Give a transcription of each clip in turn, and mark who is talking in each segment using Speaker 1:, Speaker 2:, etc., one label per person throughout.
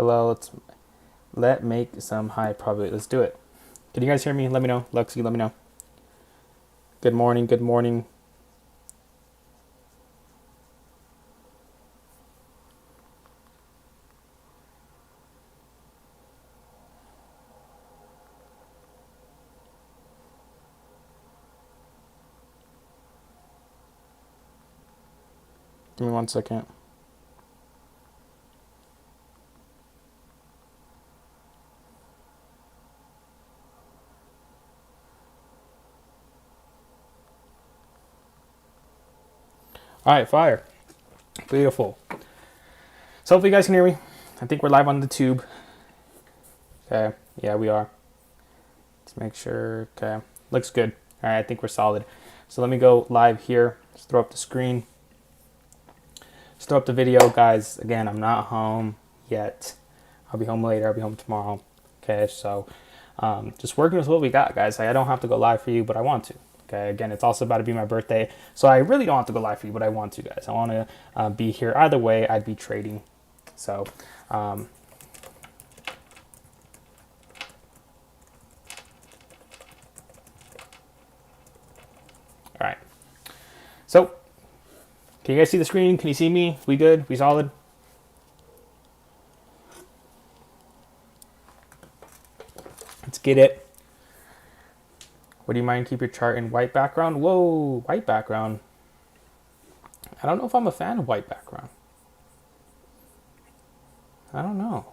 Speaker 1: Hello, let make some high probability. Let's do it. Can you guys hear me? Let me know. Lexi, let me know. Good morning, good morning. Give me 1 second. All right, fire. Beautiful. So hopefully you guys can hear me. I think we're live on the tube. Okay, yeah, we are. Let's make sure. Okay, looks good. All right, I think we're solid. So let me go live here. Let's throw up the screen. Let's throw up the video, guys. Again, I'm not home yet. I'll be home later. I'll be home tomorrow. Okay, so just working with what we got, guys. Like, I don't have to go live for you, but I want to. Okay, again, it's also about to be my birthday, so I really don't have to go live for you, but I want to, guys. I want to be here. Either way, I'd be trading. So, all right. So, can you guys see the screen? Can you see me? We good? We solid? Let's get it. Would you mind keep your chart in white background? Whoa, white background. I don't know if I'm a fan of white background. I don't know.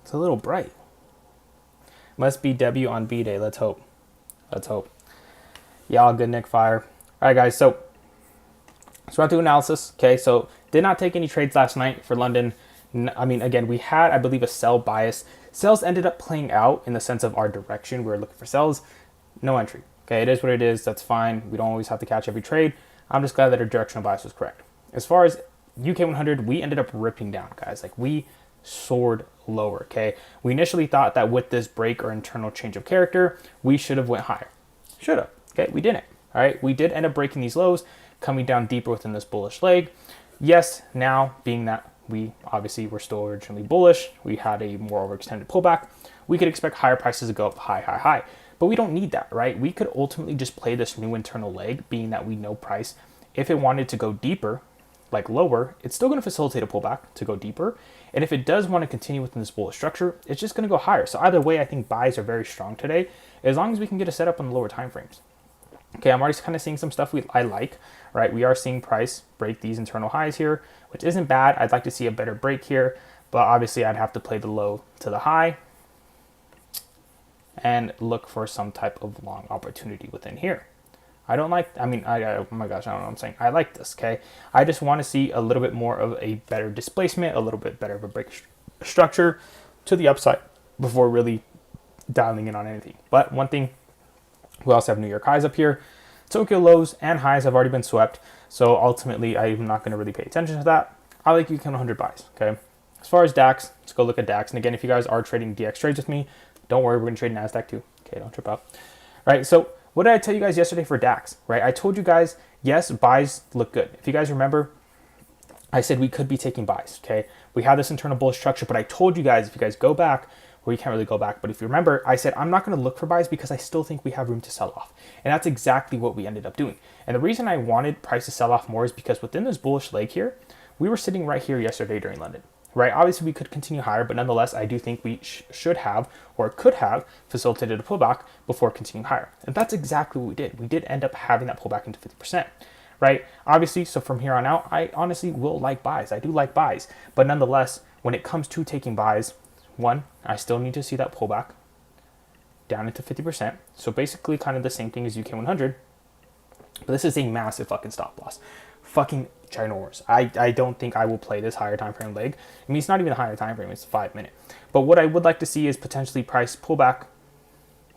Speaker 1: It's a little bright. Must be W on B day. Let's hope. Let's hope. Y'all good, Nick Fire. All right, guys. So let's run through analysis. Okay, so did not take any trades last night for London. I mean, again, we had, I believe, a sell bias. Sells ended up playing out in the sense of our direction. We were looking for sells. No entry. Okay, it is what it is. That's fine. We don't always have to catch every trade. I'm just glad that our directional bias was correct. As far as UK 100, we ended up ripping down, guys. Like, we soared lower, okay? We initially thought that with this break or internal change of character, we should have went higher. Should have, okay? We didn't, all right? We did end up breaking these lows, coming down deeper within this bullish leg. Yes, now, being that we obviously were still originally bullish, we had a more overextended pullback, we could expect higher prices to go up high, high, high. But we don't need that, right? We could ultimately just play this new internal leg, being that we know price. If it wanted to go deeper, like lower, it's still going to facilitate a pullback to go deeper. And if it does want to continue within this bullish structure, it's just going to go higher. So either way, I think buys are very strong today, as long as we can get a setup on the lower time frames. Okay, I'm already kind of seeing some stuff I like, right? We are seeing price break these internal highs here, which isn't bad. I'd like to see a better break here, but obviously I'd have to play the low to the high and look for some type of long opportunity within here. I don't like, I mean, oh my gosh, I don't know what I'm saying. I like this, okay? I just want to see a little bit more of a better displacement, a little bit better of a break structure to the upside before really dialing in on anything. But one thing, we also have New York highs up here. Tokyo lows and highs have already been swept. So ultimately, I'm not going to really pay attention to that. I like UK 100 buys, okay? As far as DAX, let's go look at DAX. And again, if you guys are trading DX trades with me, don't worry, we're going to trade NASDAQ too. Okay, don't trip out. Right, so what did I tell you guys yesterday for DAX, right? I told you guys, yes, buys look good. If you guys remember, I said we could be taking buys, okay? We have this internal bullish structure, but I told you guys, if you guys go back, well, you can't really go back, but if you remember, I said I'm not going to look for buys because I still think we have room to sell off. And that's exactly what we ended up doing. And the reason I wanted price to sell off more is because within this bullish leg here, we were sitting right here yesterday during London, right? Obviously, we could continue higher, but nonetheless, I do think we should have or could have facilitated a pullback before continuing higher. And that's exactly what we did. We did end up having that pullback into 50%, right? Obviously, so from here on out, I honestly will like buys. I do like buys. But nonetheless, when it comes to taking buys, one, I still need to see that pullback down into 50%. So basically kind of the same thing as UK 100. But this is a massive fucking stop loss. Fucking ginormous. I don't think I will play this higher time frame leg. I mean, it's not even a higher time frame, it's 5 minute. But what I would like to see is potentially price pullback,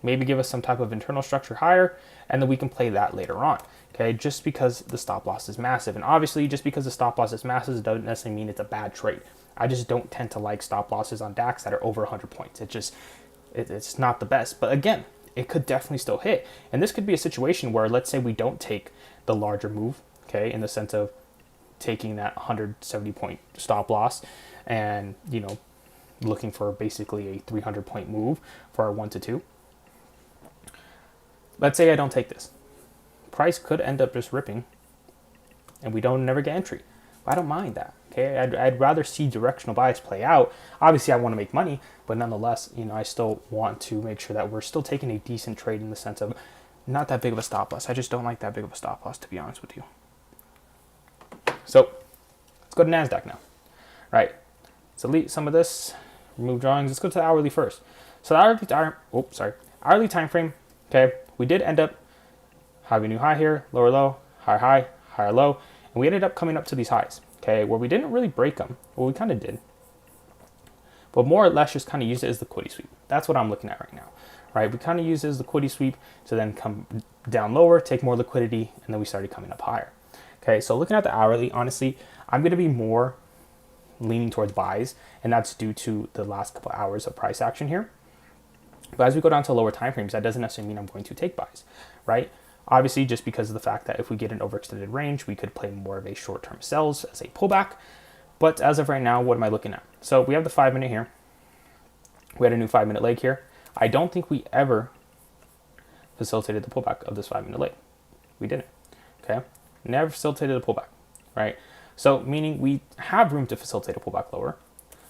Speaker 1: maybe give us some type of internal structure higher, and then we can play that later on. Okay, just because the stop loss is massive. And obviously, just because the stop loss is massive, it doesn't necessarily mean it's a bad trade. I just don't tend to like stop losses on DAX that are over 100 points. It's not the best. But again, it could definitely still hit. And this could be a situation where, let's say we don't take the larger move, okay, in the sense of taking that 170 point stop loss and, looking for basically a 300 point move for our 1 to 2. Let's say I don't take this. Price could end up just ripping and we don't never get entry. But I don't mind that. Okay, I'd rather see directional bias play out. Obviously, I want to make money, but nonetheless, I still want to make sure that we're still taking a decent trade in the sense of not that big of a stop loss. I just don't like that big of a stop loss, to be honest with you. So let's go to NASDAQ now. Right, let's delete some of this, remove drawings. Let's go to the hourly first. So the hourly time frame. Okay, we did end up having a new high here, lower low, higher low, and we ended up coming up to these highs. Okay, where we didn't really break them. Well, we kind of did, but more or less just kind of use it as liquidity sweep. That's what I'm looking at right now. Right, we kind of use it as liquidity sweep to then come down lower, take more liquidity, and then we started coming up higher. Okay, so looking at the hourly, honestly, I'm going to be more leaning towards buys, and that's due to the last couple hours of price action here. But as we go down to lower time frames, that doesn't necessarily mean I'm going to take buys, right? Obviously, just because of the fact that if we get an overextended range, we could play more of a short-term sells as a pullback. But as of right now, what am I looking at? So we have the 5 minute here. We had a new 5 minute leg here. I don't think we ever facilitated the pullback of this 5 minute leg. We didn't, okay? Never facilitated a pullback, right? So meaning we have room to facilitate a pullback lower.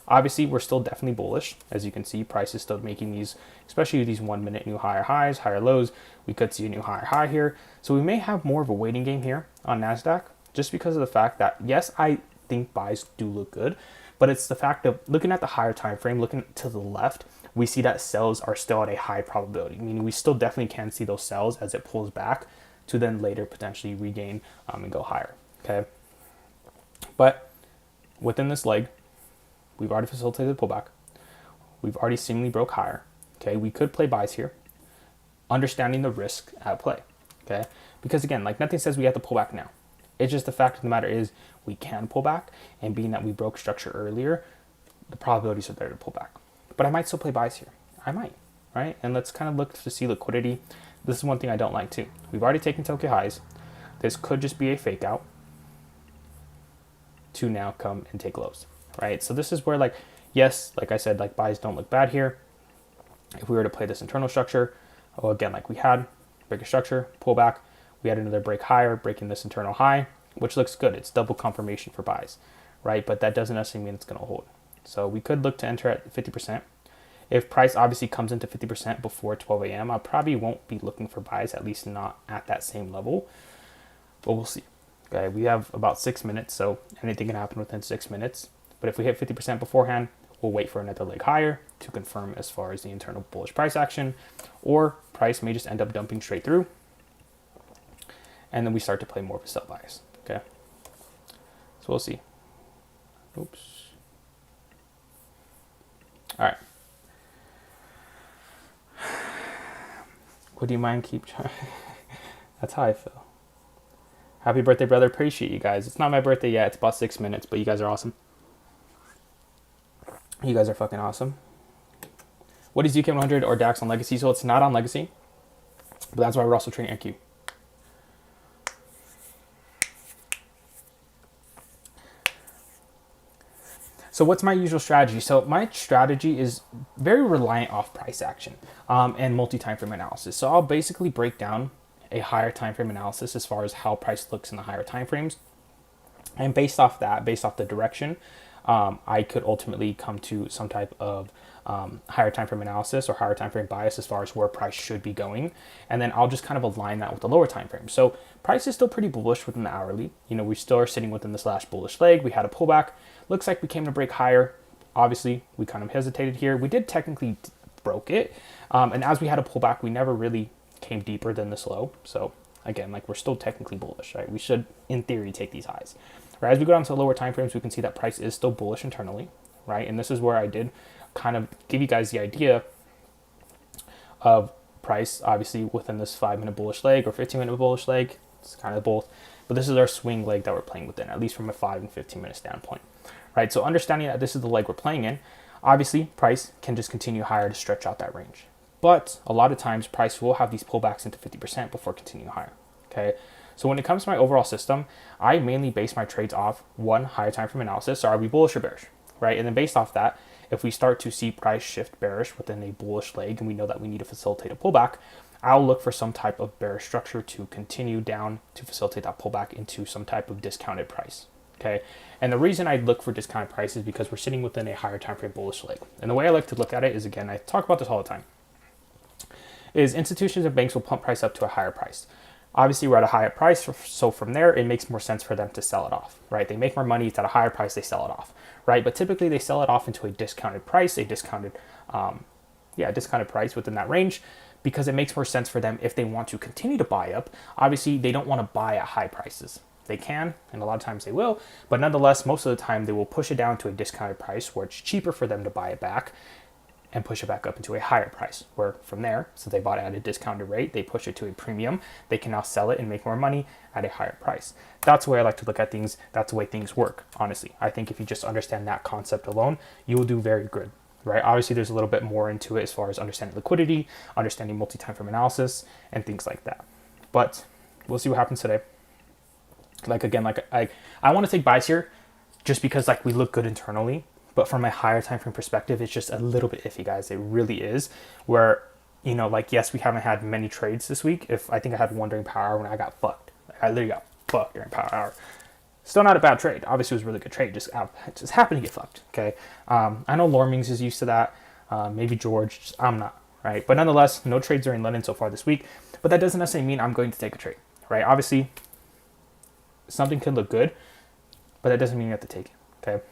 Speaker 1: Obviously, we're still definitely bullish. As you can see, price is still making these, especially these 1 minute new higher highs, higher lows. We could see a new higher high here. So we may have more of a waiting game here on NASDAQ just because of the fact that, yes, I think buys do look good, but it's the fact of looking at the higher time frame, looking to the left, we see that sells are still at a high probability, meaning we still definitely can see those sells as it pulls back to then later potentially regain and go higher, okay? But within this leg, we've already facilitated the pullback. We've already seemingly broke higher. Okay, we could play buys here, understanding the risk at play. Okay, because again, like nothing says we have to pull back now. It's just the fact of the matter is we can pull back, and being that we broke structure earlier, the probabilities are there to pull back. But I might still play buys here. I might, right? And let's kind of look to see liquidity. This is one thing I don't like too. We've already taken Tokyo highs. This could just be a fake out to now come and take lows. Right, so this is where, like, yes, like I said, like buys don't look bad here. If we were to play this internal structure, well, again, like we had break a structure, pull back, we had another break higher, breaking this internal high, which looks good. It's double confirmation for buys, right? But that doesn't necessarily mean it's going to hold. So we could look to enter at 50%. If price obviously comes into 50% before 12 a.m., I probably won't be looking for buys, at least not at that same level, but we'll see. Okay, we have about 6 minutes, so anything can happen within 6 minutes. But if we hit 50% beforehand, we'll wait for another leg higher to confirm as far as the internal bullish price action, or price may just end up dumping straight through. And then we start to play more of a sell bias, okay? So we'll see. Oops. All right. Would you mind keep trying? That's how I feel. Happy birthday, brother. Appreciate you guys. It's not my birthday yet. It's about 6 minutes, but you guys are awesome. You guys are fucking awesome. What is UK100 or DAX on Legacy? So it's not on Legacy, but that's why we're also trading NQ. So what's my usual strategy? So my strategy is very reliant off price action and multi-time frame analysis. So I'll basically break down a higher time frame analysis as far as how price looks in the higher time frames. And based off that, based off the direction, I could ultimately come to some type of higher time frame analysis or higher time frame bias as far as where price should be going. And then I'll just kind of align that with the lower time frame. So price is still pretty bullish within the hourly. You know, we still are sitting within the slash bullish leg. We had a pullback. Looks like we came to break higher. Obviously, we kind of hesitated here. We did technically broke it. And as we had a pullback, we never really came deeper than this low. So again, like we're still technically bullish, right? We should, in theory, take these highs. Right, as we go down to lower time frames, we can see that price is still bullish internally, right? And this is where I did kind of give you guys the idea of price, obviously within this 5-minute bullish leg or 15-minute bullish leg. It's kind of both, but this is our swing leg that we're playing within, at least from a 5 and 15-minute standpoint, right? So understanding that this is the leg we're playing in, obviously price can just continue higher to stretch out that range. But a lot of times price will have these pullbacks into 50% before continuing higher, okay? So when it comes to my overall system, I mainly base my trades off one, higher time frame analysis. So are we bullish or bearish, right? And then based off that, if we start to see price shift bearish within a bullish leg and we know that we need to facilitate a pullback, I'll look for some type of bearish structure to continue down to facilitate that pullback into some type of discounted price. Okay. And the reason I look for discounted price is because we're sitting within a higher time frame bullish leg. And the way I like to look at it is, again, I talk about this all the time, is institutions and banks will pump price up to a higher price. Obviously, we're at a higher price, so from there, it makes more sense for them to sell it off, right? They make more money, it's at a higher price, they sell it off, right? But typically, they sell it off into a discounted price, discounted price within that range, because it makes more sense for them if they want to continue to buy up. Obviously, they don't want to buy at high prices. They can, and a lot of times they will, but nonetheless, most of the time, they will push it down to a discounted price where it's cheaper for them to buy it back and push it back up into a higher price, where from there, since they bought it at a discounted rate, they push it to a premium, they can now sell it and make more money at a higher price. That's the way I like to look at things. That's the way things work, honestly. I think if you just understand that concept alone, you will do very good, right? Obviously, there's a little bit more into it as far as understanding liquidity, understanding multi-time frame analysis, and things like that. But we'll see what happens today. I want to take buys here just because we look good internally. But from a higher time frame perspective, it's just a little bit iffy, guys. It really is. Where, yes, we haven't had many trades this week. I think I had one during power hour when I got fucked. I literally got fucked during power hour. Still not a bad trade. Obviously, it was a really good trade. Just happened to get fucked. Okay. I know Lormings is used to that. Maybe George. I'm not. Right. But nonetheless, no trades are in London so far this week. But that doesn't necessarily mean I'm going to take a trade. Right. Obviously, something could look good, but that doesn't mean you have to take it. Okay.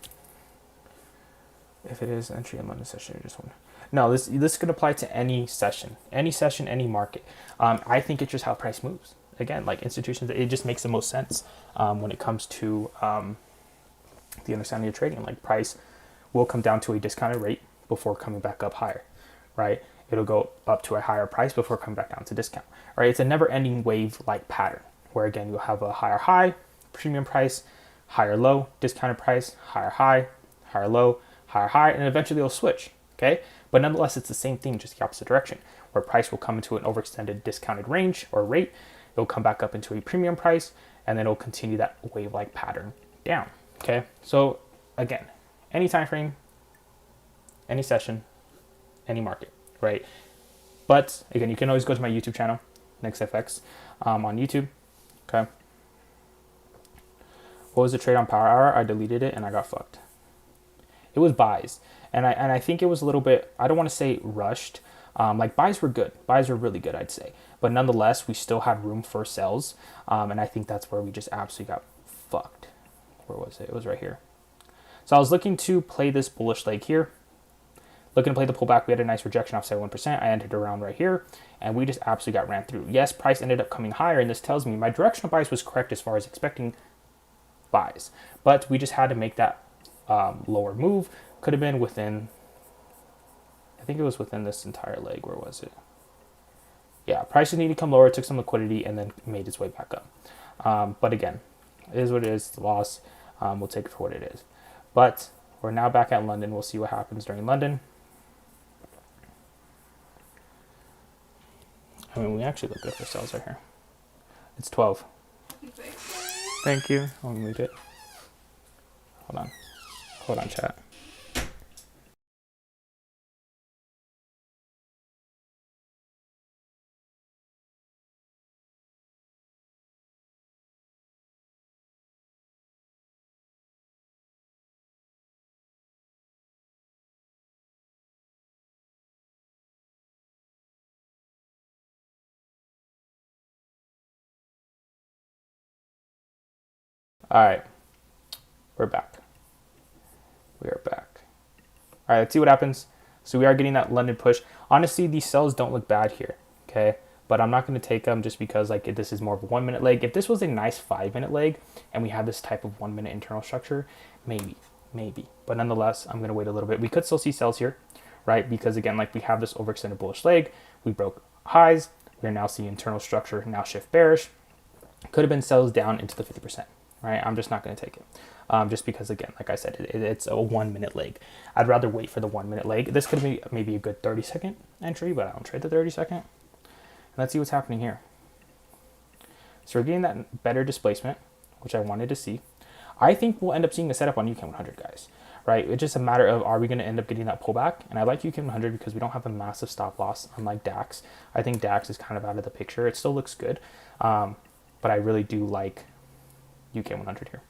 Speaker 1: If it is entry in London session, you just want. No, this could apply to any session, any market. I think it's just how price moves. Again, institutions, it just makes the most sense when it comes to the understanding of trading. Price will come down to a discounted rate before coming back up higher, right? It'll go up to a higher price before coming back down to discount, right? It's a never-ending wave-like pattern where, again, you'll have a higher high, premium price, higher low, discounted price, higher high, higher low, higher high, and eventually it'll switch, okay? But nonetheless, it's the same thing, just the opposite direction, where price will come into an overextended discounted range or rate, it'll come back up into a premium price, and then it'll continue that wave-like pattern down, okay? So again, any time frame, any session, any market, right? But again, you can always go to my YouTube channel, Niicksfx, on YouTube, okay? What was the trade on power hour? I deleted it and I got fucked. It was buys, and I think it was a little bit, I don't want to say rushed. Buys were good. Buys were really good, I'd say. But nonetheless, we still had room for sells, and I think that's where we just absolutely got fucked. Where was it? It was right here. So I was looking to play this bullish leg here. Looking to play the pullback. We had a nice rejection off 71%. I entered around right here, and we just absolutely got ran through. Yes, price ended up coming higher, and this tells me my directional bias was correct as far as expecting buys. But we just had to make that lower move. Could have been within, I think it was within this entire leg. Where was it? Yeah, prices needed to come lower, took some liquidity, and then made its way back up. But again, it is what it is. The loss, we'll take it for what it is. But we're now back at London. We'll see what happens during London. I mean, we actually look good for sales right here. It's 12. Thank you. I'll mute it. Hold on. Hold on, chat. All right. We're back. We are back. All right, let's see what happens. So we are getting that London push. Honestly, these sells don't look bad here, okay? But I'm not going to take them just because this is more of a 1 minute leg. If this was a nice 5 minute leg and we had this type of 1 minute internal structure, maybe. But nonetheless, I'm going to wait a little bit. We could still see sells here, right? Because again, we have this overextended bullish leg. We broke highs. We're now seeing internal structure now shift bearish. Could have been sells down into the 50%, right? I'm just not going to take it. Just because, again, like I said, it's a 1 minute leg. I'd rather wait for the 1 minute leg. This could be maybe a good 30-second entry, but I don't trade the 30-second. Let's see what's happening here. So we're getting that better displacement, which I wanted to see. I think we'll end up seeing a setup on UK 100, guys, right? It's just a matter of, are we going to end up getting that pullback? And I like UK 100 because we don't have a massive stop loss, unlike DAX. I think DAX is kind of out of the picture. It still looks good, but I really do like UK 100 here.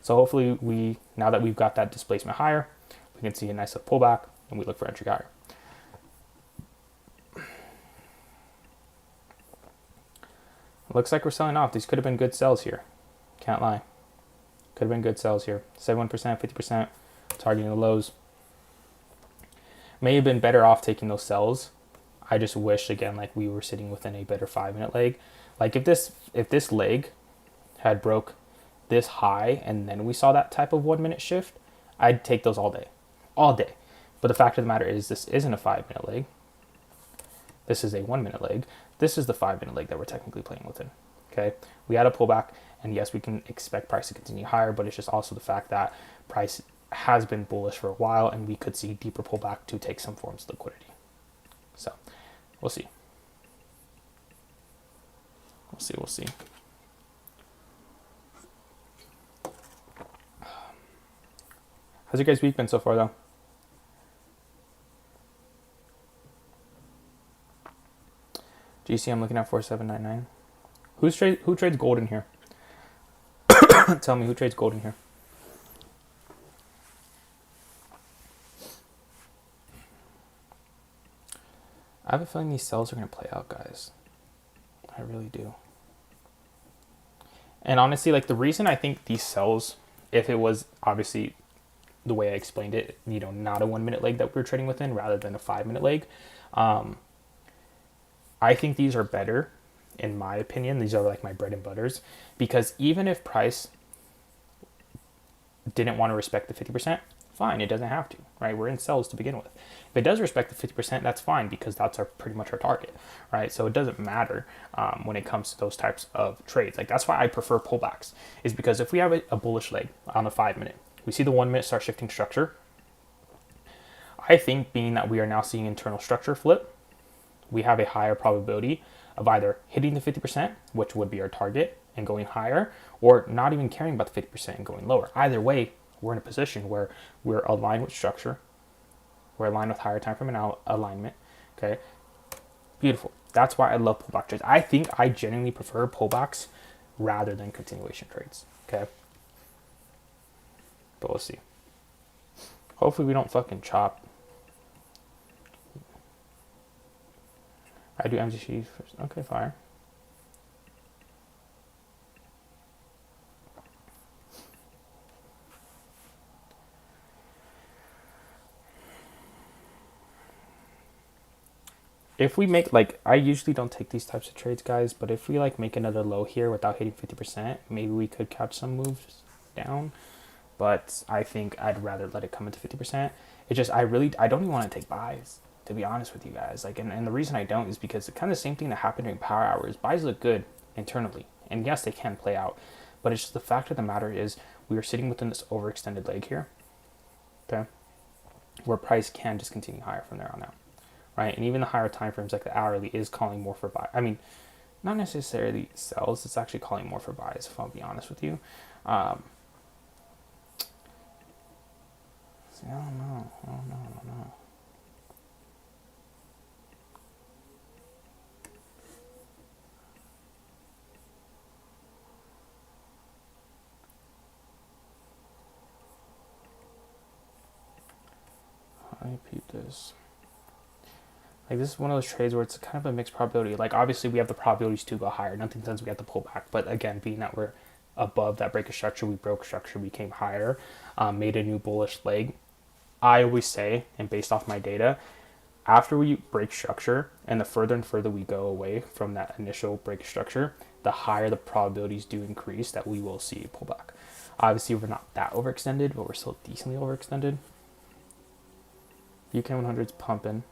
Speaker 1: So hopefully now that we've got that displacement higher, we can see a nice pullback and we look for entry higher. Looks like we're selling off. These could have been good sells here. Can't lie. Could have been good sells here. 71%, 50%, targeting the lows. May have been better off taking those sells. I just wish, again, like we were sitting within a better 5-minute leg. Like if this leg had broke this high and then we saw that type of 1-minute shift, I'd take those all day. All day. But the fact of the matter is this isn't a 5-minute leg. This is a 1-minute leg. This is the 5-minute leg that we're technically playing within. Okay, we had a pullback, and yes, we can expect price to continue higher, but it's just also the fact that price has been bullish for a while, and we could see deeper pullback to take some forms of liquidity. So, we'll see. We'll see. How's your guys' week been so far, though? GC, I'm looking at 4799. Who trades gold in here? Tell me, who trades gold in here? I have a feeling these sells are going to play out, guys. I really do. And honestly, like the reason I think these sells, if it was obviously the way I explained it, you know, not a 1-minute leg that we're trading within rather than a 5-minute leg, I think these are better, in my opinion. These are like my bread and butters, because even if price didn't want to respect the 50%, fine, it doesn't have to, right? We're in sells to begin with. If it does respect the 50%, that's fine, because that's pretty much our target, right? So it doesn't matter when it comes to those types of trades. Like that's why I prefer pullbacks, is because if we have a bullish leg on the 5-minute, we see the 1-minute start shifting structure. I think being that we are now seeing internal structure flip, we have a higher probability of either hitting the 50%, which would be our target, and going higher, or not even caring about the 50% and going lower. Either way, we're in a position where we're aligned with structure. We're aligned with higher time frame and alignment. Okay, beautiful. That's why I love pullback trades. I think I genuinely prefer pullbacks rather than continuation trades. Okay, but we'll see. Hopefully we don't fucking chop. I do MGC first. Okay, fire. If we make, like, I usually don't take these types of trades, guys, but if we like make another low here without hitting 50%, maybe we could catch some moves down. But I think I'd rather let it come into 50%. It's just, I don't even want to take buys, to be honest with you guys. Like, and the reason I don't is because it's kind of the same thing that happened during power hours. Buys look good internally, and yes, they can play out, but it's just the fact of the matter is we are sitting within this overextended leg here, okay, where price can just continue higher from there on out, right? And even the higher time frames, like the hourly, is calling more for buy. I mean, not necessarily sells. It's actually calling more for buys, if I'll be honest with you. I don't know. I repeat this. Like, this is one of those trades where it's kind of a mixed probability. Like, obviously, we have the probabilities to go higher. Nothing says we have to pull back. But again, being that we're above that break of structure, we broke structure, we came higher, made a new bullish leg. I always say, and based off my data, after we break structure and the further and further we go away from that initial break structure, the higher the probabilities do increase that we will see a pullback. Obviously, we're not that overextended, but we're still decently overextended. UK 100's pumping.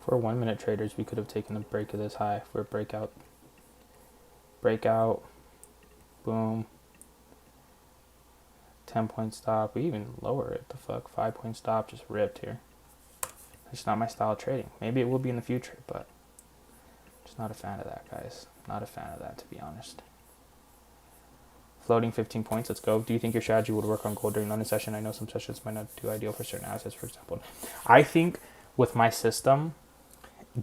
Speaker 1: For 1-minute traders, we could have taken a break of this high for a breakout. breakout, boom, 10-point stop. We even lower it. The fuck, 5-point stop just ripped here. It's not my style of trading. Maybe it will be in the future, but just not a fan of that, guys. Not a fan of that, to be honest. Floating 15 points. Let's go. Do you think your strategy would work on gold during London session? I know some sessions might not do ideal for certain assets, for example. I think with my system,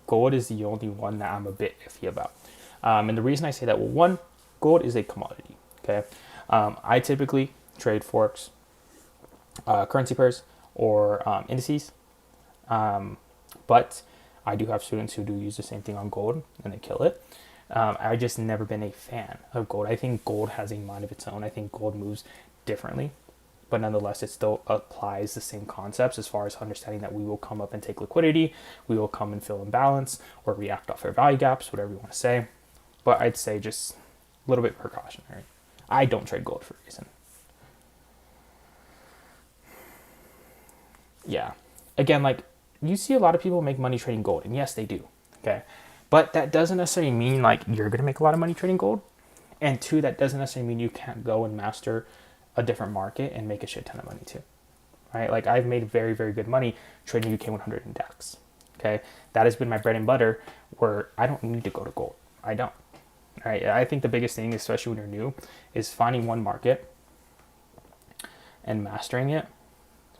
Speaker 1: gold is the only one that I'm a bit iffy about. And the reason I say that, well, one, gold is a commodity. Okay. I typically trade forex, currency pairs, or indices. But I do have students who do use the same thing on gold and they kill it. I just never been a fan of gold. I think gold has a mind of its own. I think gold moves differently, but nonetheless, it still applies the same concepts as far as understanding that we will come up and take liquidity, we will come and fill in balance or react off fair value gaps, whatever you want to say. But I'd say just a little bit precautionary. I don't trade gold for a reason. Yeah. Again, like, you see a lot of people make money trading gold, and yes, they do. Okay. But that doesn't necessarily mean like you're going to make a lot of money trading gold. And two, that doesn't necessarily mean you can't go and master a different market and make a shit ton of money too. Right? Like, I've made very, very good money trading UK 100 index. Okay. That has been my bread and butter, where I don't need to go to gold. I don't. Right? I think the biggest thing, especially when you're new, is finding one market and mastering it,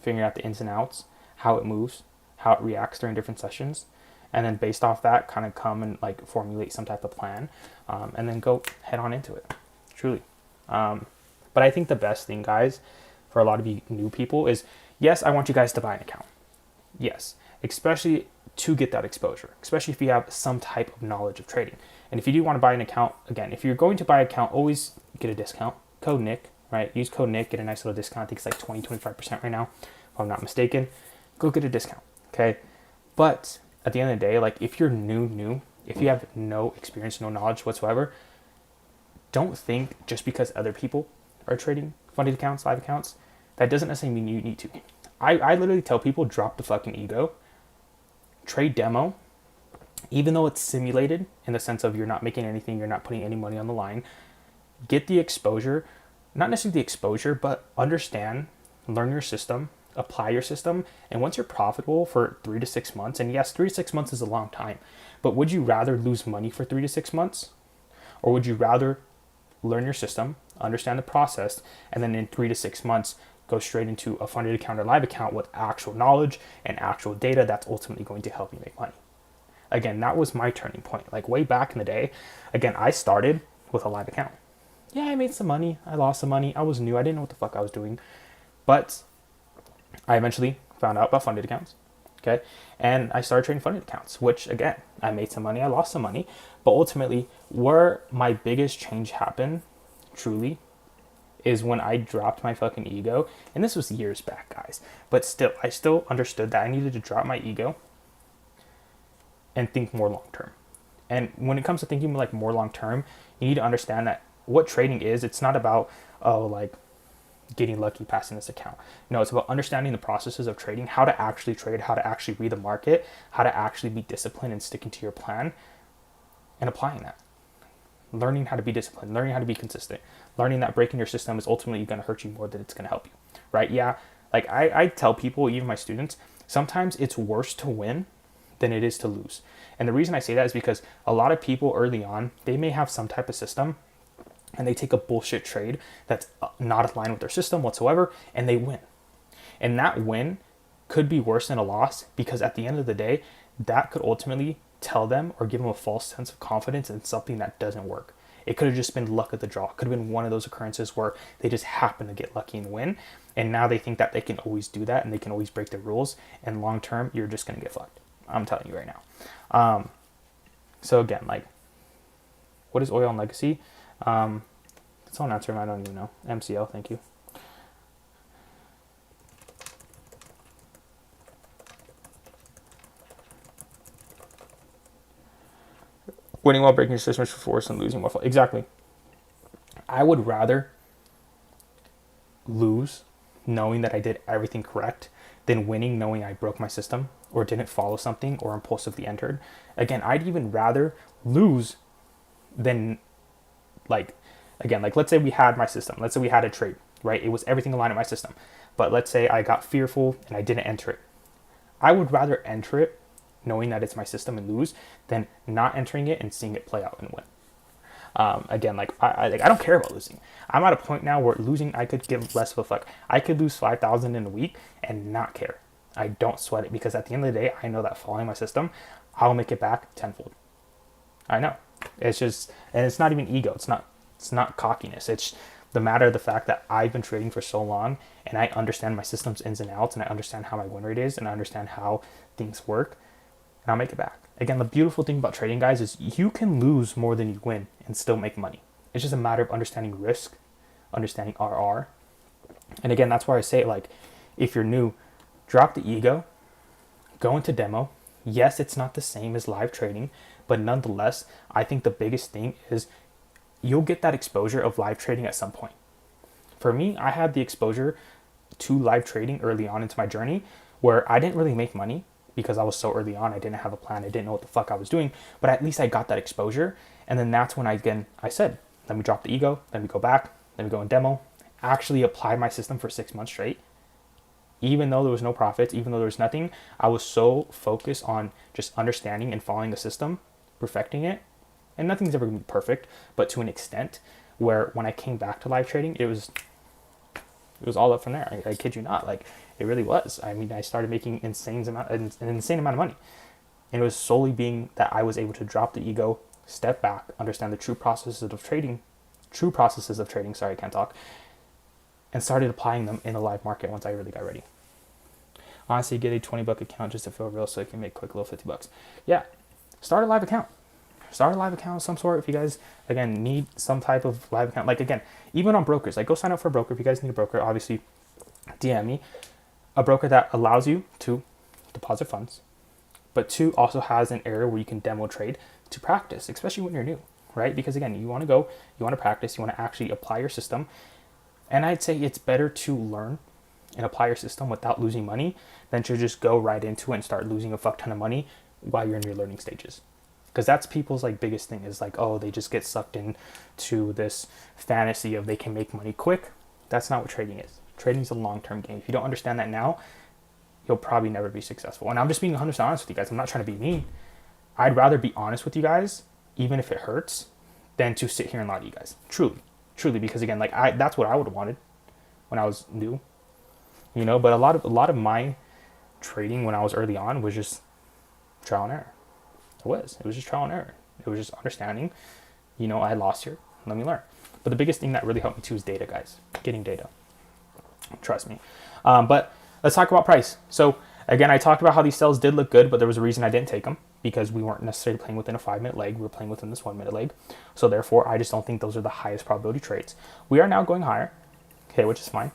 Speaker 1: figuring out the ins and outs, how it moves, how it reacts during different sessions, and then based off that, kind of come and like formulate some type of plan, and then go head on into it, truly. But I think the best thing, guys, for a lot of you new people is, yes, I want you guys to buy an account. Yes, especially to get that exposure, especially if you have some type of knowledge of trading. And if you do want to buy an account, again, if you're going to buy an account, always get a discount. Code Nick, right? Use code Nick, get a nice little discount. I think it's like 20-25% right now, if I'm not mistaken. Go get a discount, okay? But at the end of the day, like, if you're new, if you have no experience, no knowledge whatsoever, don't think just because other people are trading funded accounts, live accounts, that doesn't necessarily mean you need to. I literally tell people, drop the fucking ego, trade demo, even though it's simulated in the sense of you're not making anything, you're not putting any money on the line. Get the exposure, not necessarily the exposure, but understand, learn your system, apply your system. And once you're profitable for 3 to 6 months, and yes, 3 to 6 months is a long time, but would you rather lose money for 3 to 6 months? Or would you rather learn your system, understand the process, and then in 3 to 6 months, go straight into a funded account or live account with actual knowledge and actual data that's ultimately going to help you make money? Again, that was my turning point. Like, way back in the day, again, I started with a live account. Yeah, I made some money. I lost some money. I was new. I didn't know what the fuck I was doing. But I eventually found out about funded accounts. Okay. And I started trading funded accounts, which, again, I made some money. I lost some money. But ultimately, where my biggest change happened, truly, is when I dropped my fucking ego. And this was years back, guys. But still, I still understood that I needed to drop my ego and think more long term. And when it comes to thinking like more long term, you need to understand that what trading is, it's not about, oh, like getting lucky passing this account. No, it's about understanding the processes of trading, how to actually trade, how to actually read the market, how to actually be disciplined and sticking to your plan and applying that. Learning how to be disciplined, learning how to be consistent, learning that breaking your system is ultimately going to hurt you more than it's going to help you, right? Yeah, like I tell people, even my students, sometimes it's worse to win than it is to lose. And the reason I say that is because a lot of people early on, they may have some type of system and they take a bullshit trade that's not aligned with their system whatsoever, and they win. And that win could be worse than a loss, because at the end of the day, that could ultimately tell them or give them a false sense of confidence in something that doesn't work. It could have just been luck of the draw. It could have been one of those occurrences where they just happen to get lucky and win. And now they think that they can always do that and they can always break the rules. And long term, you're just going to get fucked. I'm telling you right now. So again, like, what is oil and legacy? Someone answer him, I don't even know. MCL, thank you. Winning while breaking your systems for force and losing while fall. Exactly. I would rather lose knowing that I did everything correct than winning knowing I broke my system or didn't follow something or impulsively entered. Again, I'd even rather lose than Like, again, like let's say we had my system. Let's say we had a trade, right? It was everything aligned in my system. But let's say I got fearful and I didn't enter it. I would rather enter it knowing that it's my system and lose than not entering it and seeing it play out and win. Again, like I don't care about losing. I'm at a point now where losing, I could give less of a fuck. I could lose 5,000 in a week and not care. I don't sweat it because at the end of the day, I know that following my system, I'll make it back tenfold. I know. It's just, and it's not even ego. It's not cockiness. It's the matter of the fact that I've been trading for so long and I understand my system's ins and outs and I understand how my win rate is and I understand how things work and I'll make it back. Again, the beautiful thing about trading, guys, is you can lose more than you win and still make money. It's just a matter of understanding risk, understanding RR. And again, that's why I say, like, if you're new, drop the ego, go into demo. Yes, it's not the same as live trading, but nonetheless, I think the biggest thing is you'll get that exposure of live trading at some point. For me, I had the exposure to live trading early on into my journey where I didn't really make money because I was so early on. I didn't have a plan. I didn't know what the fuck I was doing, but at least I got that exposure. And then that's when I said, let me drop the ego, let me go back, let me go in demo, actually apply my system for 6 months straight. Even though there was no profits, even though there was nothing, I was so focused on just understanding and following the system, perfecting it. And nothing's ever going to be perfect, but to an extent where when I came back to live trading, it was all up from there. I kid you not. Like, it really was. I mean, I started making an insane amount of money. And it was solely being that I was able to drop the ego, step back, understand the true processes of trading, sorry, I can't talk, and started applying them in the live market once I really got ready. Honestly, get a $20 account just to feel real so I can make quick little $50. Yeah, start a live account. Start a live account of some sort if you guys, again, need some type of live account. Like, again, even on brokers, like, go sign up for a broker. If you guys need a broker, obviously, DM me. A broker that allows you to deposit funds, but two, also has an area where you can demo trade to practice, especially when you're new, right? Because, again, you want to practice, you want to actually apply your system. And I'd say it's better to learn and apply your system without losing money than to just go right into it and start losing a fuck ton of money while you're in your learning stages. Because that's people's like biggest thing is like, oh, they just get sucked into this fantasy of they can make money quick. That's not what trading is. Trading is a long-term game. If you don't understand that now, you'll probably never be successful. And I'm just being 100% honest with you guys. I'm not trying to be mean. I'd rather be honest with you guys, even if it hurts, than to sit here and lie to you guys. Truly, because again, like that's what I would have wanted when I was new, But a lot of my trading when I was early on was just trial and error. It was just trial and error. It was just understanding, I lost here. Let me learn. But the biggest thing that really helped me too is data, guys. Getting data. Trust me. But let's talk about price. So again, I talked about how these sales did look good, but there was a reason I didn't take them because we weren't necessarily playing within a 5-minute leg. We were playing within this 1-minute leg. So therefore, I just don't think those are the highest probability trades. We are now going higher, okay, which is fine,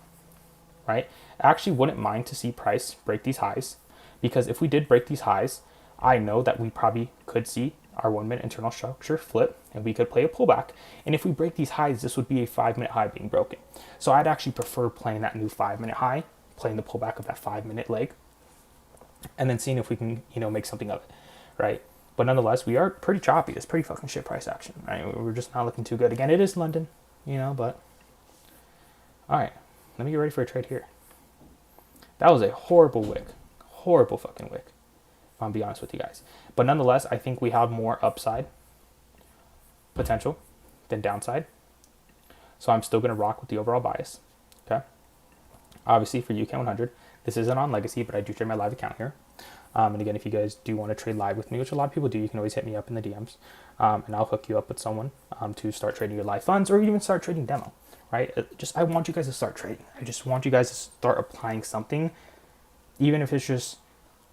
Speaker 1: right? I actually wouldn't mind to see price break these highs because if we did break these highs, I know that we probably could see our 1-minute internal structure flip and we could play a pullback. And if we break these highs, this would be a 5-minute high being broken. So I'd actually prefer playing that new 5-minute high, playing the pullback of that 5-minute leg, and then seeing if we can, make something of it, right? But nonetheless, we are pretty choppy. It's pretty fucking shit price action, right? We're just not looking too good. Again, it is London, but all right, let me get ready for a trade here. That was a horrible wick, horrible fucking wick. I'll be honest with you guys. But nonetheless, I think we have more upside potential than downside. So I'm still going to rock with the overall bias. Okay. Obviously for UK 100, this isn't on legacy, but I do trade my live account here. And again, if you guys do want to trade live with me, which a lot of people do, you can always hit me up in the DMs. And I'll hook you up with someone to start trading your live funds or even start trading demo, right? I want you guys to start trading. I just want you guys to start applying something, even if it's just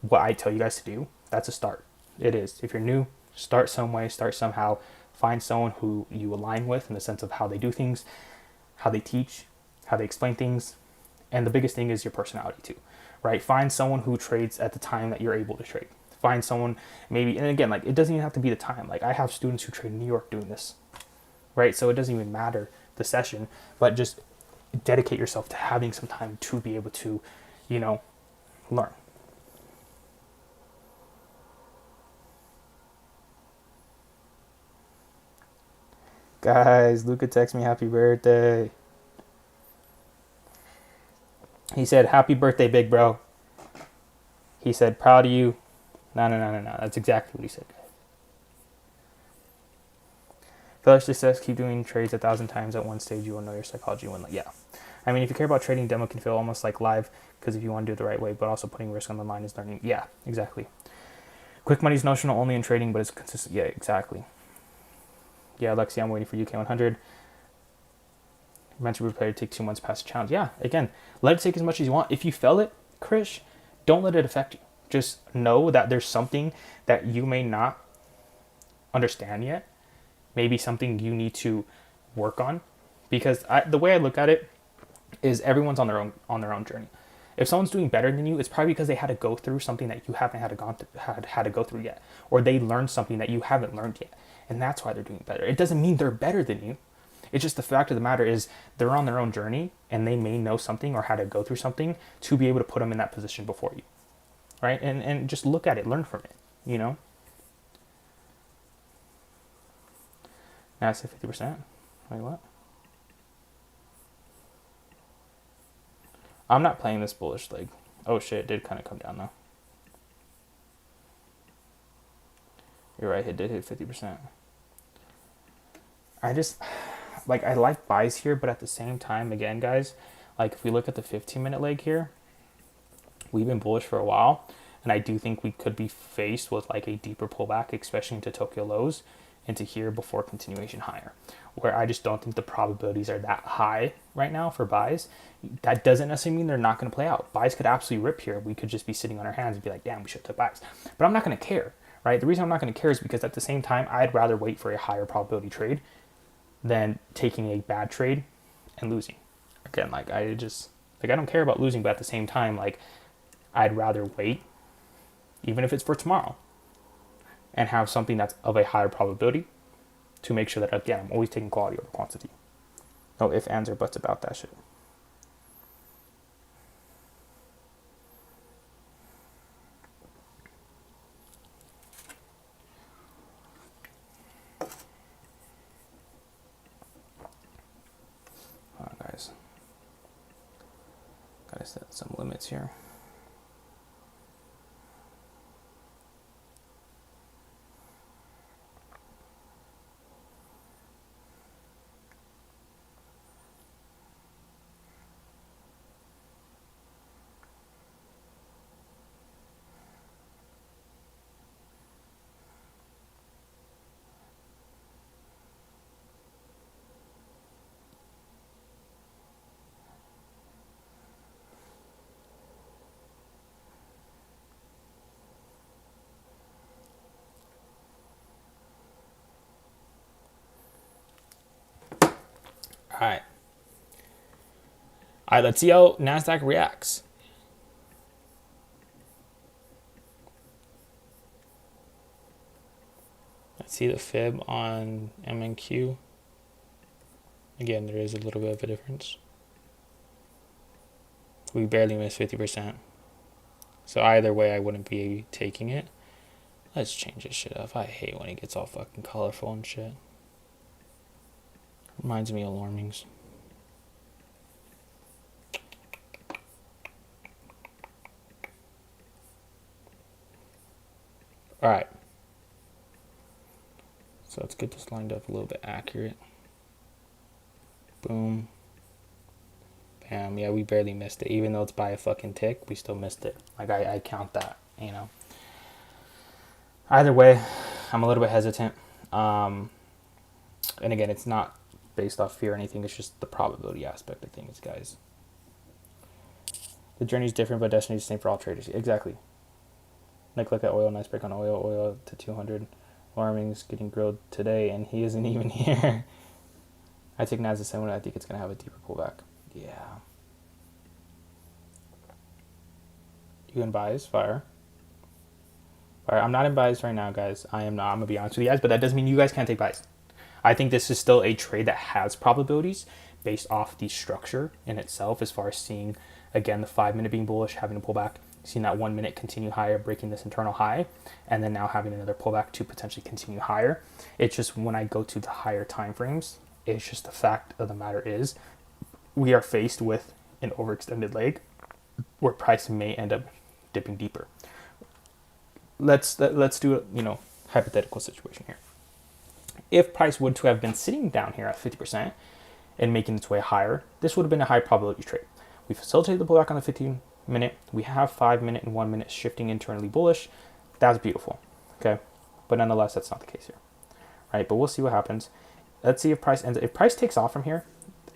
Speaker 1: what I tell you guys to do. That's a start. It is. If you're new, start some way, start somehow. Find someone who you align with in the sense of how they do things, how they teach, how they explain things. And the biggest thing is your personality too, right? Find someone who trades at the time that you're able to trade. Find someone maybe, and again, like it doesn't even have to be the time. Like I have students who trade in New York doing this, right? So it doesn't even matter the session, but just dedicate yourself to having some time to be able to, learn. Guys, Luca texted me happy birthday. He said, happy birthday, big bro. He said, proud of you. No. That's exactly what he said. Felix just says, keep doing trades 1,000 times at one stage. You will know your psychology when, yeah. I mean, if you care about trading, demo can feel almost like live because if you want to do it the right way, but also putting risk on the line is learning. Yeah, exactly. Quick money's notional only in trading, but it's consistent. Yeah, exactly. Yeah, Lexi, I'm waiting for UK 100. Mental repair take 2 months past the challenge. Yeah, again, let it take as much as you want. If you felt it, Krish, don't let it affect you. Just know that there's something that you may not understand yet. Maybe something you need to work on. Because the way I look at it is everyone's on their own journey. If someone's doing better than you, it's probably because they had to go through something that you haven't had to go through yet, or they learned something that you haven't learned yet, and that's why they're doing better. It doesn't mean they're better than you. It's just the fact of the matter is they're on their own journey, and they may know something or had to go through something to be able to put them in that position before you, right? And just look at it, learn from it. Now I say 50%. Wait, what? I'm not playing this bullish leg. Oh shit, it did kind of come down though. You're right, it did hit 50%. I just, I like buys here, but at the same time, again, guys, if we look at the 15-minute leg here, we've been bullish for a while, and I do think we could be faced with a deeper pullback, especially into Tokyo lows, into here before continuation higher, where I just don't think the probabilities are that high right now for buys. That doesn't necessarily mean they're not going to play out. Buys could absolutely rip here. We could just be sitting on our hands and be like, damn, we should have took buys. But I'm not going to care, right? The reason I'm not going to care is because at the same time, I'd rather wait for a higher probability trade than taking a bad trade and losing. Again, I don't care about losing, but at the same time, I'd rather wait, even if it's for tomorrow, and have something that's of a higher probability to make sure that, again, I'm always taking quality over quantity. No ifs, ands, or buts about that shit. Hold on, guys. Gotta set some limits here. All right. All right, let's see how NASDAQ reacts. Let's see the fib on MNQ. Again, there is a little bit of a difference. We barely missed 50%. So either way, I wouldn't be taking it. Let's change this shit up. I hate when it gets all fucking colorful and shit. Reminds me of Lormings. Alright. So let's get this lined up a little bit accurate. Boom. Bam. Yeah, we barely missed it. Even though it's by a fucking tick, we still missed it. I count that, Either way, I'm a little bit hesitant. And again, it's not based off fear or anything. It's just the probability aspect of things, guys. The journey's different, but destiny's the same for all traders. Exactly. Look at oil. Nice break on oil. Oil to 200. Warming's getting grilled today, and he isn't even here. I take NAS the same one. I think it's going to have a deeper pullback. Yeah. You in buys? Fire. Fire. I'm not in buys right now, guys. I am not. I'm going to be honest with you guys, but that doesn't mean you guys can't take buys. I think this is still a trade that has probabilities based off the structure in itself as far as seeing Again, the 5-minute being bullish, having a pullback, seeing that 1 minute continue higher, breaking this internal high, and then now having another pullback to potentially continue higher. It's just when I go to the higher time frames, it's just the fact of the matter is we are faced with an overextended leg where price may end up dipping deeper. Let's do a hypothetical situation here. If price would to have been sitting down here at 50% and making its way higher, this would have been a high probability trade. We facilitated the pullback on the 15-minute. We have 5-minute and 1 minute shifting internally bullish. That's beautiful, okay? But nonetheless, that's not the case here, right? But we'll see what happens. Let's see if price ends. If price takes off from here,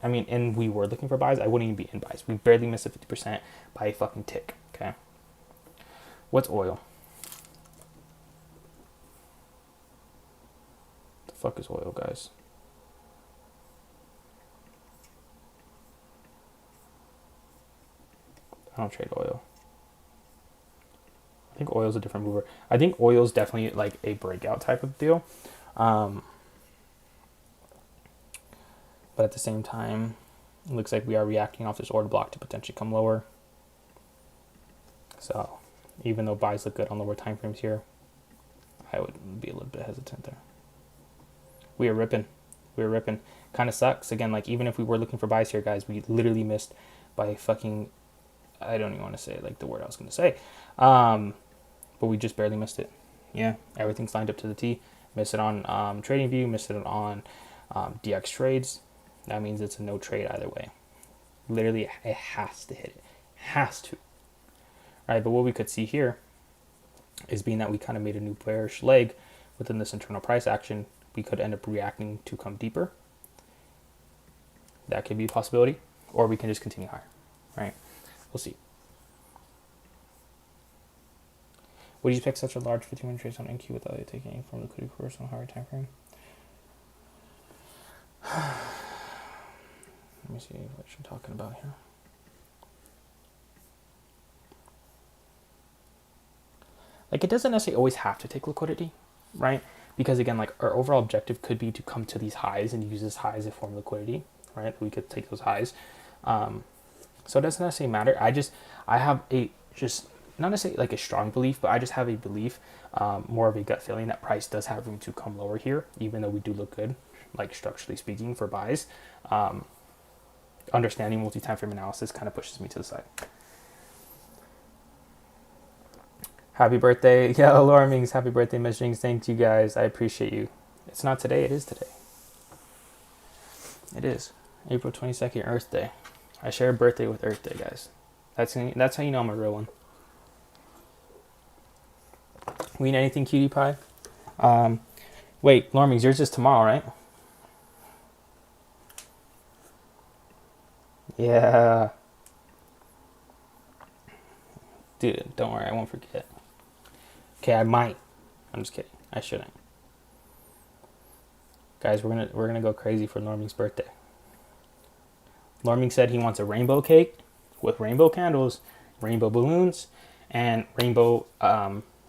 Speaker 1: I mean, and we were looking for buys, I wouldn't even be in buys. We barely missed the 50% by a fucking tick, okay? What's oil? The fuck is oil, guys? I don't trade oil. I think oil is a different mover. I think oil is definitely like a breakout type of deal. But at the same time, it looks like we are reacting off this order block to potentially come lower. So even though buys look good on lower time frames here, I would be a little bit hesitant there. We are ripping. We are ripping. Kind of sucks. Again, like even if we were looking for buys here, guys, we literally missed by fucking, I don't even want to say like the word I was going to say. But we just barely missed it. Yeah, everything's lined up to the T. Miss it on TradingView, miss it on DX trades. That means it's a no trade either way. Literally, it has to hit it. Has to. All right, but what we could see here is being that we kind of made a new bearish leg within this internal price action, we could end up reacting to come deeper. That could be a possibility. Or we can just continue higher, right? We'll see. Would you expect such a large 51 trades on NQ without it taking any form of liquidity course on a higher time frame? Let me see what you're talking about here. Like, it doesn't necessarily always have to take liquidity, right? Because again, like our overall objective could be to come to these highs and use this high as a form of liquidity, right? We could take those highs. So it doesn't necessarily matter. I have a just not necessarily like a strong belief, but I just have a belief, more of a gut feeling that price does have room to come lower here, even though we do look good, like structurally speaking for buys. Understanding multi-time frame analysis kind of pushes me to the side. Happy birthday. Yeah, Laura Mings, happy birthday, Miss Jings. Thank you guys. I appreciate you. It's not today, it is today. It is. April 22nd, Earth Day. I share a birthday with Earth Day, guys. That's how you know I'm a real one. We need anything, cutie pie? Wait, Laura Mings, yours is tomorrow, right? Yeah. Dude, don't worry, I won't forget. Okay, I might. I'm just kidding. I shouldn't. Guys, we're gonna go crazy for Norming's birthday. Norming said he wants a rainbow cake with rainbow candles, rainbow balloons, and rainbow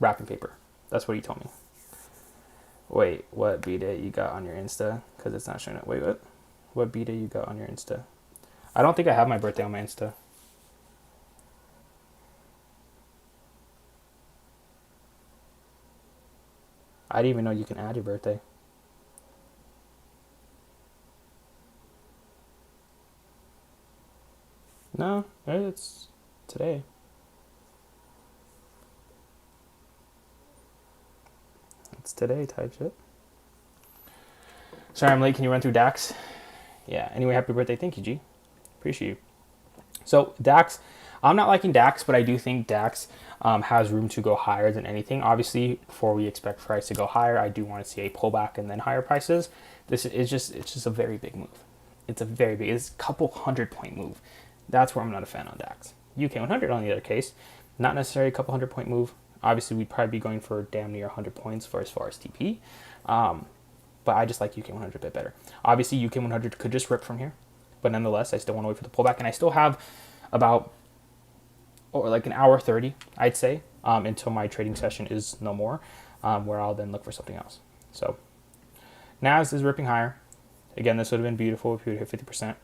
Speaker 1: wrapping paper. That's what he told me. Wait, what B-Day you got on your Insta? Because it's not showing up. Wait, what? What B-Day you got on your Insta? I don't think I have my birthday on my Insta. I didn't even know you can add your birthday. No, it's today. It's today type shit. Sorry I'm late. Can you run through DAX? Yeah. Anyway, happy birthday. Thank you, G. Appreciate you. So DAX, I'm not liking DAX, but I do think DAX has room to go higher than anything. Obviously, before we expect price to go higher, I do want to see a pullback and then higher prices. This is just a very big move. It's a couple 100-point move. That's where I'm not a fan on DAX. UK 100 on the other case, not necessarily a couple 100-point move. Obviously, we'd probably be going for damn near 100 points for as far as TP. But I just like UK 100 a bit better. Obviously, UK 100 could just rip from here. But nonetheless, I still want to wait for the pullback. And I still have about like an hour 30, I'd say, until my trading session is no more, where I'll then look for something else. So NAS is ripping higher. Again, this would have been beautiful if we would hit 50%.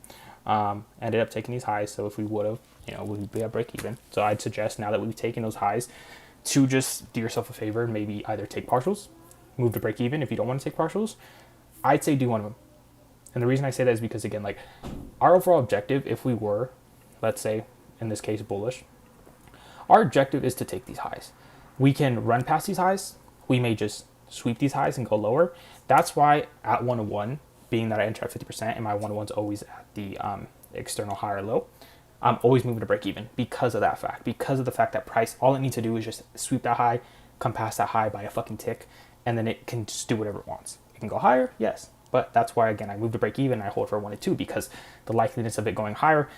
Speaker 1: Ended up taking these highs. So if we would have, we'd be at break even. So I'd suggest, now that we've taken those highs, to just do yourself a favor, maybe either take partials, move to break even. If you don't want to take partials, I'd say do one of them. And the reason I say that is because, again, like, our overall objective, if we were, let's say, in this case, bullish, our objective is to take these highs. We can run past these highs. We may just sweep these highs and go lower. That's why at 101, being that I enter at 50% and my 101's always at the external high or low, I'm always moving to break even because of that fact. Because of the fact that price, all it needs to do is just sweep that high, come past that high by a fucking tick, and then it can just do whatever it wants. It can go higher, yes. But that's why, again, I move to break even and I hold for 1 and 2, because the likeliness of it going higher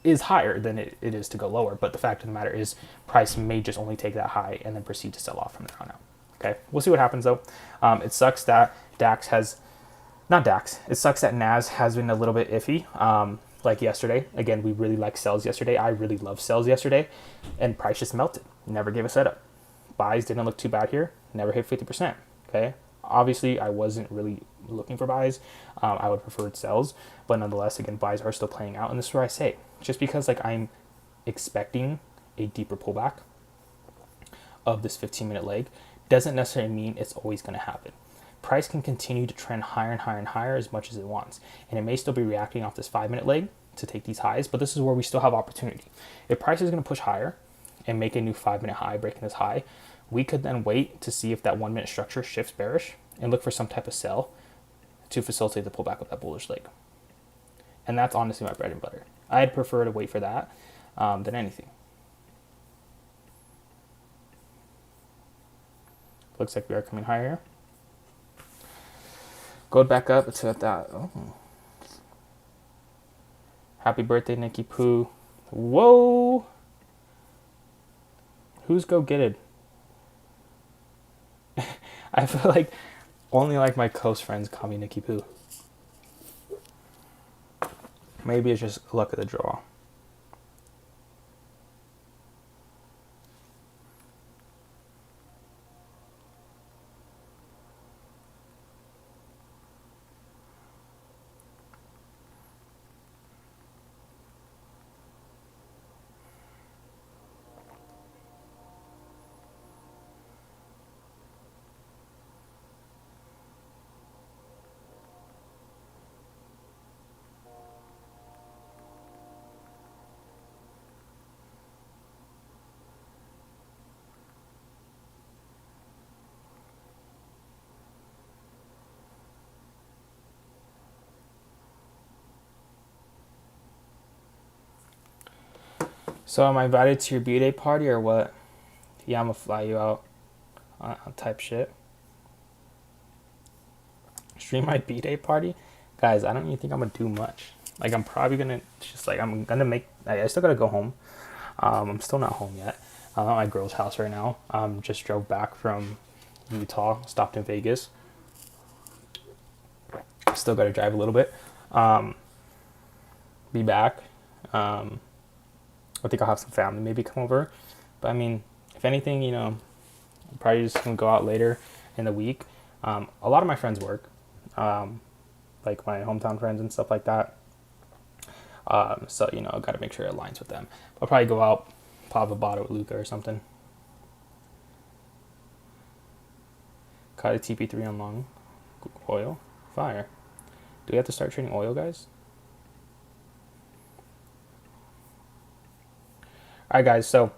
Speaker 1: is higher than it is to go lower. But the fact of the matter is, price may just only take that high and then proceed to sell off from there on out. Okay, we'll see what happens though. It sucks that it sucks that NAS has been a little bit iffy. Like yesterday, again, we really liked sells yesterday. I really love sells yesterday, and price just melted. Never gave a setup. Buys didn't look too bad here. Never hit 50%. Okay, obviously I wasn't really looking for buys. I would prefer sells, but nonetheless, again, buys are still playing out, and this is where I say, just because like I'm expecting a deeper pullback of this 15-minute leg doesn't necessarily mean it's always going to happen. Price can continue to trend higher and higher and higher as much as it wants, and it may still be reacting off this 5-minute leg to take these highs, but this is where we still have opportunity. If price is going to push higher and make a new 5-minute high, breaking this high, we could then wait to see if that 1-minute structure shifts bearish and look for some type of sell to facilitate the pullback of that bullish leg. And that's honestly my bread and butter. I'd prefer to wait for that than anything. Looks like we are coming higher here. Go back up to that. Oh. Happy birthday, Nikki Poo. Whoa. Who's go get it? I feel like only like my close friends call me Nikki Poo. Maybe it's just luck of the draw. So am I invited to your B-Day party or what? Yeah, I'm gonna fly you out type shit. Stream my B-Day party? Guys, I don't even think I'm gonna do much. Like, I'm probably gonna just like, I still gotta go home. I'm still not home yet. I'm at my girl's house right now. Just drove back from Utah, stopped in Vegas. Still gotta drive a little bit. Be back. I think I'll have some family maybe come over. But I mean, if anything, I'm probably just gonna go out later in the week. A lot of my friends work, like my hometown friends and stuff like that. So, I gotta make sure it aligns with them. I'll probably go out, pop a bottle with Luca or something. Caught a TP3 on long oil. Fire. Do we have to start trading oil, guys? All right, guys, so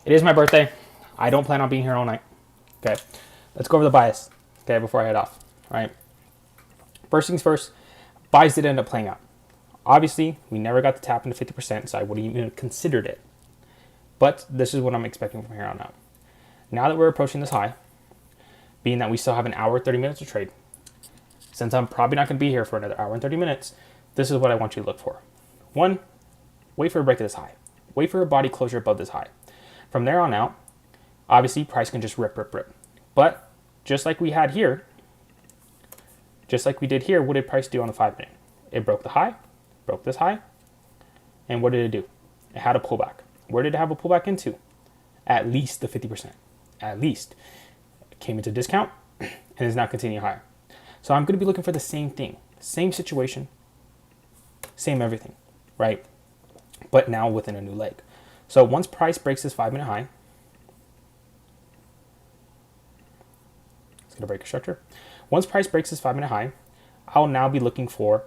Speaker 1: it is my birthday. I don't plan on being here all night. Okay, let's go over the bias, okay, before I head off. All right, first things first, buys did end up playing out. Obviously, we never got to tap into 50%, so I wouldn't even have considered it. But this is what I'm expecting from here on out. Now that we're approaching this high, being that we still have an hour, 30 minutes to trade, since I'm probably not going to be here for another hour and 30 minutes, this is what I want you to look for. 1, wait for a break of this high. Wait for a body closure above this high. From there on out, obviously price can just rip. But just like we had here, just like we did here, what did price do on the 5-minute? It broke the high, broke this high, and what did it do? It had a pullback. Where did it have a pullback into? At least the 50%. At least. It came into discount and is now continuing higher. So I'm going to be looking for the same thing. Same situation, same everything, right? but now within a new leg. So once price breaks this 5-minute high, it's going to break a structure. Once price breaks this 5-minute high, I'll now be looking for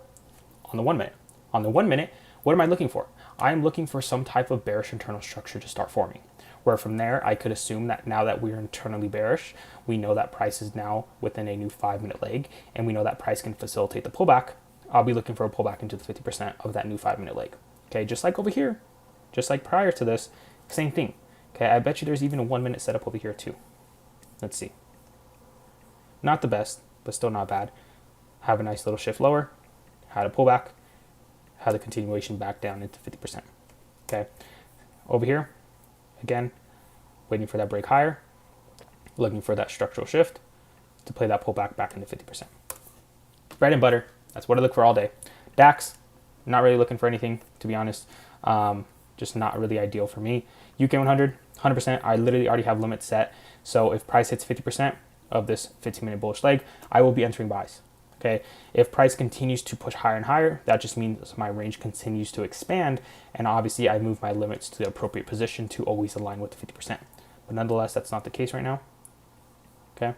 Speaker 1: on the 1 minute. On the 1 minute, what am I looking for? I am looking for some type of bearish internal structure to start forming. Where from there, I could assume that now that we're internally bearish, we know that price is now within a new 5-minute leg, and we know that price can facilitate the pullback. I'll be looking for a pullback into the 50% of that new 5-minute leg. Okay, just like over here, just like prior to this, same thing. Okay, I bet you there's even a 1 minute setup over here too. Let's see. Not the best, but still not bad. Have a nice little shift lower, had a pullback, had a continuation back down into 50%. Okay, over here, again, waiting for that break higher, looking for that structural shift to play that pullback back into 50%. Bread and butter, that's what I look for all day. DAX, not really looking for anything, to be honest. Just not really ideal for me. UK 100, 100%, I literally already have limits set. So if price hits 50% of this 15-minute bullish leg, I will be entering buys. Okay, if price continues to push higher and higher, that just means my range continues to expand, and obviously I move my limits to the appropriate position to always align with the 50%. But nonetheless, that's not the case right now. Okay,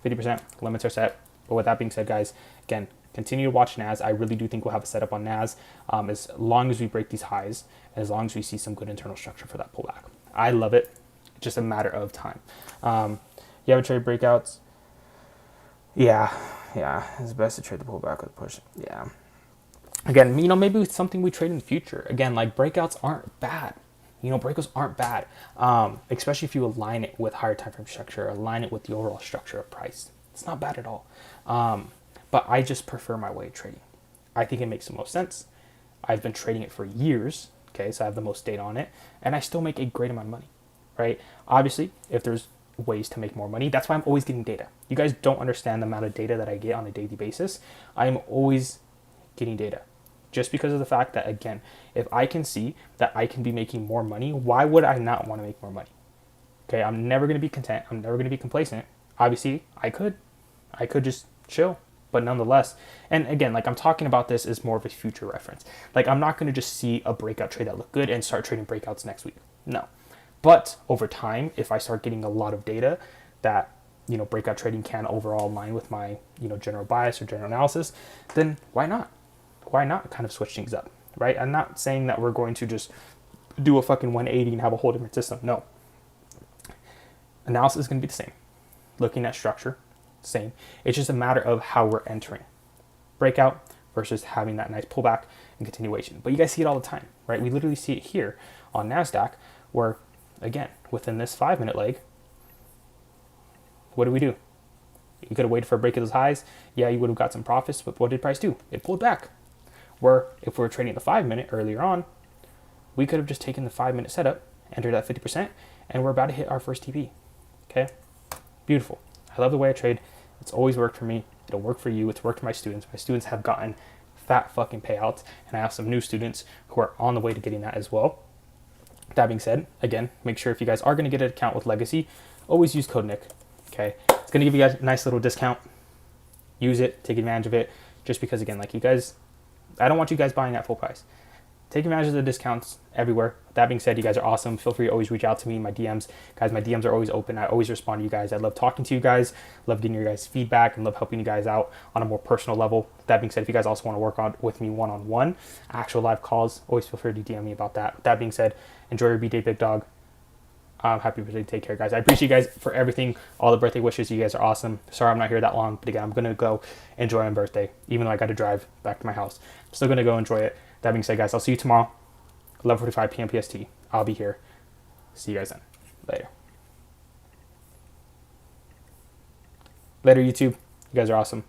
Speaker 1: 50% limits are set. But with that being said, guys, again, continue to watch NAS. I really do think we'll have a setup on NAS as long as we break these highs, and as long as we see some good internal structure for that pullback. I love it. It's just a matter of time. You have a trade breakouts? Yeah, it's best to trade the pullback with push. Yeah. Again, maybe it's something we trade in the future. Again, like breakouts aren't bad. Breakouts aren't bad, especially if you align it with higher time frame structure, align it with the overall structure of price. It's not bad at all. But I just prefer my way of trading. I think it makes the most sense. I've been trading it for years, okay, so I have the most data on it, and I still make a great amount of money, right? Obviously, if there's ways to make more money, that's why I'm always getting data. You guys don't understand the amount of data that I get on a daily basis. I am always getting data. Just because of the fact that, again, if I can see that I can be making more money, why would I not want to make more money? Okay, I'm never going to be content. I'm never going to be complacent. Obviously, I could just chill, but nonetheless, and again, like I'm talking about this as more of a future reference. Like I'm not going to just see a breakout trade that look good and start trading breakouts next week. No. But over time, if I start getting a lot of data that, breakout trading can overall align with my, general bias or general analysis, then why not? Why not kind of switch things up, right? I'm not saying that we're going to just do a fucking 180 and have a whole different system. No. Analysis is going to be the same. Looking at structure, same. It's just a matter of how we're entering. Breakout versus having that nice pullback and continuation. But you guys see it all the time, right? We literally see it here on NASDAQ where, again, within this 5-minute leg, what do? You could have waited for a break of those highs. Yeah, you would have got some profits, but what did price do? It pulled back. Where if we were trading the 5-minute earlier on, we could have just taken the 5-minute setup, entered at 50%, and we're about to hit our first TP. Okay? Beautiful. I love the way I trade. It's always worked for me. It'll work for you. It's worked for my students. My students have gotten fat fucking payouts, and I have some new students who are on the way to getting that as well. That being said, again, make sure if you guys are going to get an account with Legacy, always use code Nick. Okay? It's going to give you guys a nice little discount. Use it. Take advantage of it. Just because, again, like you guys, I don't want you guys buying at full price. Take advantage of the discounts everywhere. That being said, you guys are awesome. Feel free to always reach out to me, my DMs. Guys, my DMs are always open. I always respond to you guys. I love talking to you guys. Love getting your guys' feedback and love helping you guys out on a more personal level. That being said, if you guys also want to work on with me one-on-one, actual live calls, always feel free to DM me about that. That being said, enjoy your B-Day, big dog. Happy birthday. Take care, guys. I appreciate you guys for everything. All the birthday wishes. You guys are awesome. Sorry I'm not here that long, but again, I'm going to go enjoy my birthday, even though I got to drive back to my house. I'm still going to go enjoy it. That being said, guys, I'll see you tomorrow, 11:45 p.m. PST. I'll be here. See you guys then. Later. Later, YouTube. You guys are awesome.